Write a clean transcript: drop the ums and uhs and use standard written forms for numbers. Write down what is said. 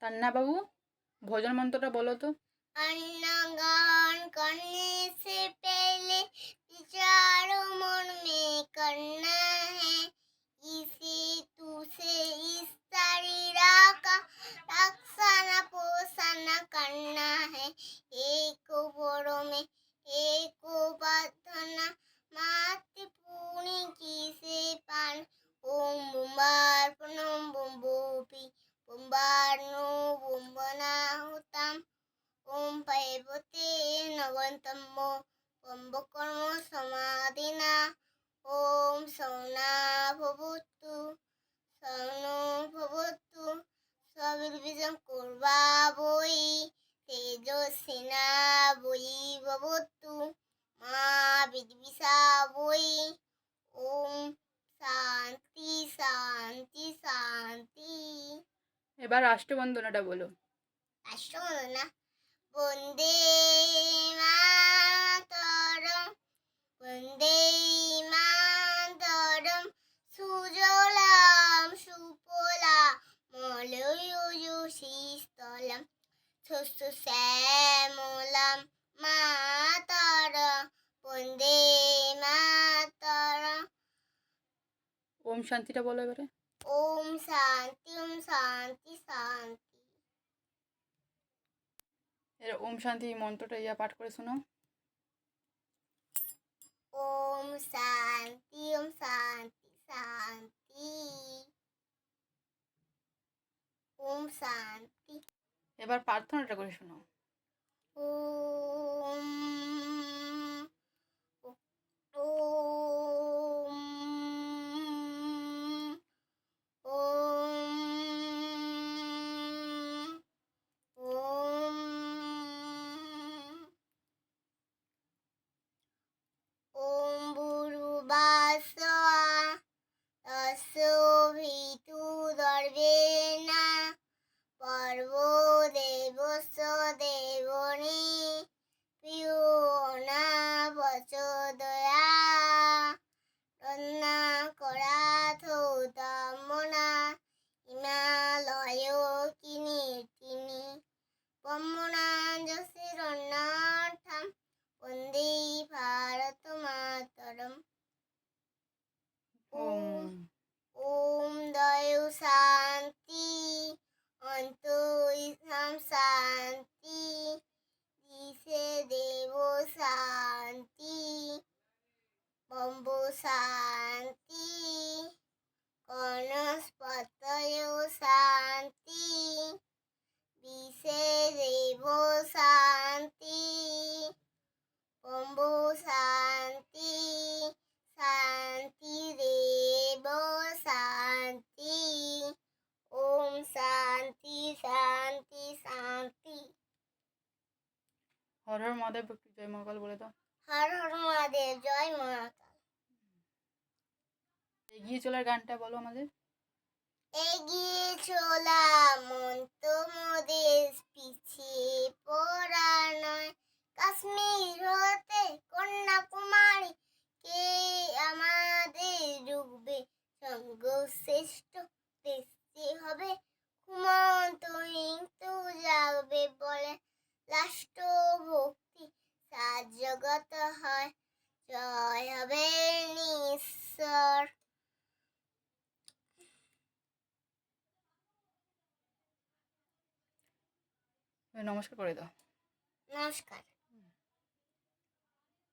তান্না বাবু ভোজন মন্ত্রটা বলো তো। अन्नगान करने से पहले विचारो मन में करना है, इसे तुसे इस शरीर का रक्षण पोषण करना है। एक बड़ो में एक बंधना मातृ पुण्य की से पान। ओम बुम्बार प्रणम बुम्बोपी बुम्बार नो बुम्बना होताम। ओम पार्वती नवन्तमो कुम्भकर्म समाधिना। ओम सौना भवतु सौनो भवतु सविर्विजं कुर्वा वै तेजस्विना वै भवतु मा विद्विषा वै। ओम शांति शांति शांति। এবার রাষ্ট্রবন্দনাটা বলো। রাষ্ট্রবন্দনা वन्दे मातरम् वन्दे मातरं सुजलां सुफलामलयजशीतलं शस्यश्यामलां मातरं वन्दे मातरम्। ওম শান্তিটা বলো এবারে। ओम शांति शांति शांति। এর ওম শান্তি মন্ত্রটা পাঠ করে শোনাও। ओम शांति शांति। ओम शांति। এবার প্রার্থনাটা করে শোনাও। ओम ओम ओम ओम भूर्भुवस्सुः तत्सवितुर्वरेण्यं भर्गो देवस्य धीमहि धियो न प्रचोदयात्। तन्नाकराथो तमोना हिमालयो किनीतिनि ब्रह्मणाञ्जसिरन्नाथं वन्दे भारतमातरम्। ওম ओम दयो शांति अंतो इसाम शांति दिसे देवो शांति बम्बो शांति कनस्पतयो शांति दिसे देवो शांति बम्बो शांति शांति देवो शांति। ओम शांति शांति शांति। হর হর মহাদেব একটু জয় মহাকাল বলে দাও। हर हर महादेव जय महाकाल। এগিয়ে চলার গানটা বলো আমাদের। এগিয়ে চলা মন তো মোদের পিছিয়ে পড়া নয়। কাশ্মীর হতে কন্যাকুমারী কে আমাদের রুখবে। সর্বশ্রেষ্ঠ দেশে হবে ঘুমন্ত মৃত্যু জাগবে বলে। রাষ্ট্র ভক্তি সাত জগত হয় জয় হবে নিঃস্বর। নমস্কার করে দাও। নমস্কার।